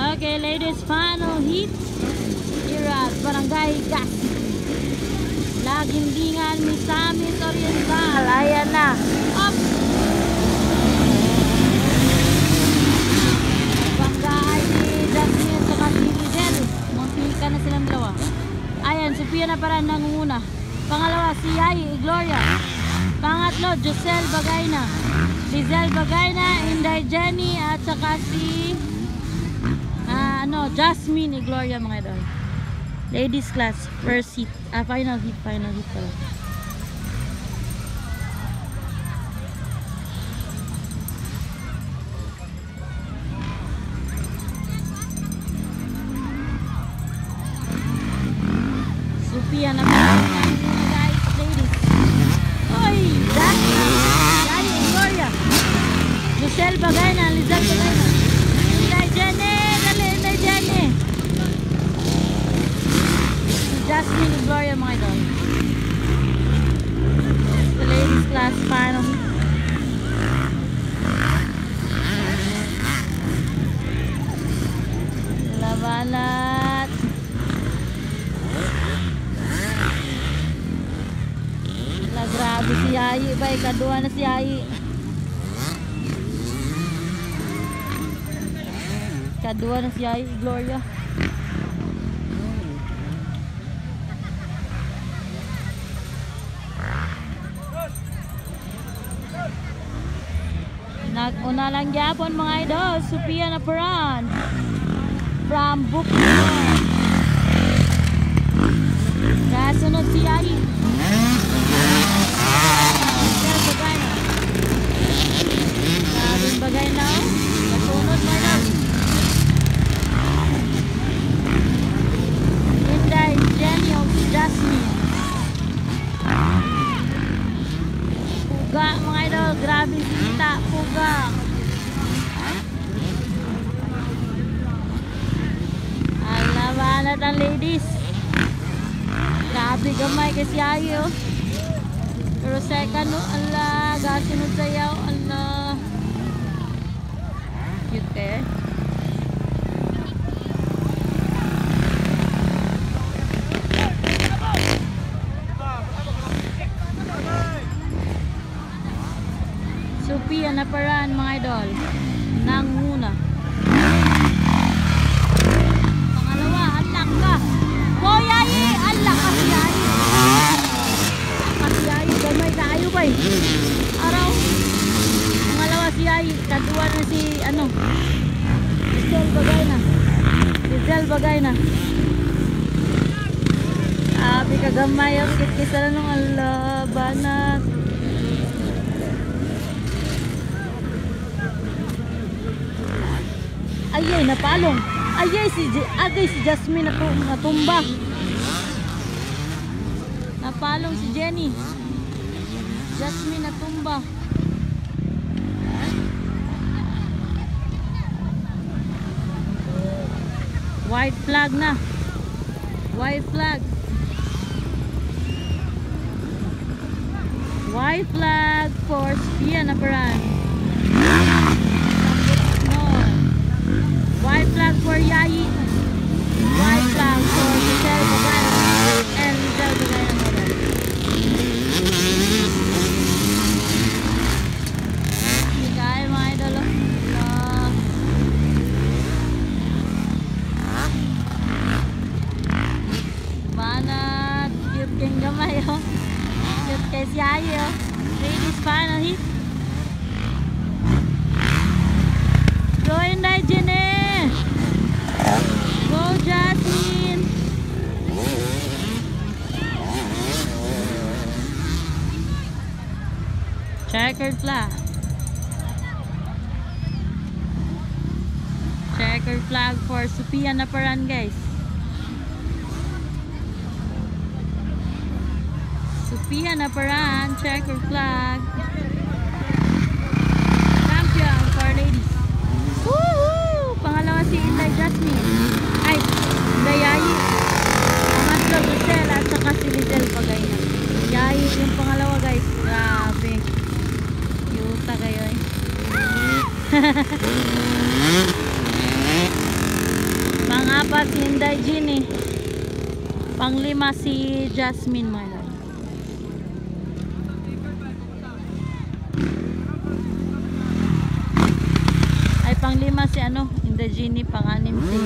Okay, ladies, final heat here at Barangay Gasi, Lagindingan, Misamis Oriental. Ayan na. Up! Barangay Jasmine sa Kasilidel. Magpika na silang dalawa. Ayan, Sophia na para nangunguna. Pangalawa, si Yai Gloria. Pangatlo, Josel Bagayna, Lizel Bagayna, Inday Jenny, at saka si Jasmine Gloria, mga idol. Ladies class, first heat, final heat pala. Sophia na guys, ladies. Oy, Jasmine, Yai Gloria, Josel Bagayna, Lizel Bagayna, Inday Jenny, Inday Jenny, Jasmine Gloria, mga idol. The ladies class final. Labalat. Grabe si Yai, bay, kadua na si Yai. Kadua na si Yai Gloria. Nag-una lang yapon, mga idol. Sophia na Paran from Bukidnon. Kasunod si Yai. Sabing bagay na. Kasunod mo na. Inday Jenny o Jasmine. Puga, mga idol. Grabe sita. Puga. Alabanat ang ladies. Grabe gamay kasi ayo. Pero second, ala, gasunod sayaw, ala. Cute eh. Sophia na Paran, mga idol. Nanguna. Pangalawa, alak ka. Boyay, alak ka si Yai. Gamay kaayo ba araw. Pangalawa si Yai, kadua na si Lizel Bagayna. Abi kagamay ang kit-kisa na nung alabanat. Ayay, napalong. Ayay, si Jasmine natumba. Napalong si Jenny. Jasmine natumba. White flag na. White flag. White flag for Sophia na Paran. No. White flag for Yai. White flag for Josel Bagayna and Lizel Bagayna. Yung gamay oh. Cute kay si Yai oh. Ladies final heat. Go Inday Jenny. Go Jasmine. Checkered flag. Checkered flag for Sophia na Paran, guys. Sophia na Paran, checkered flag. Champion for ladies. Woohoo! Pangalawa si Inday Jasmine. Ay, Inday Yai. Pangatlo Josel at saka si Lizel Bagayna. Yai yung pangalawa, guys. Grabe. Cute kayo eh. si Inday Ginny. Panglima si Jasmine, my lord. Ay, panglima si ano, Inday Ginny. Pang-anim si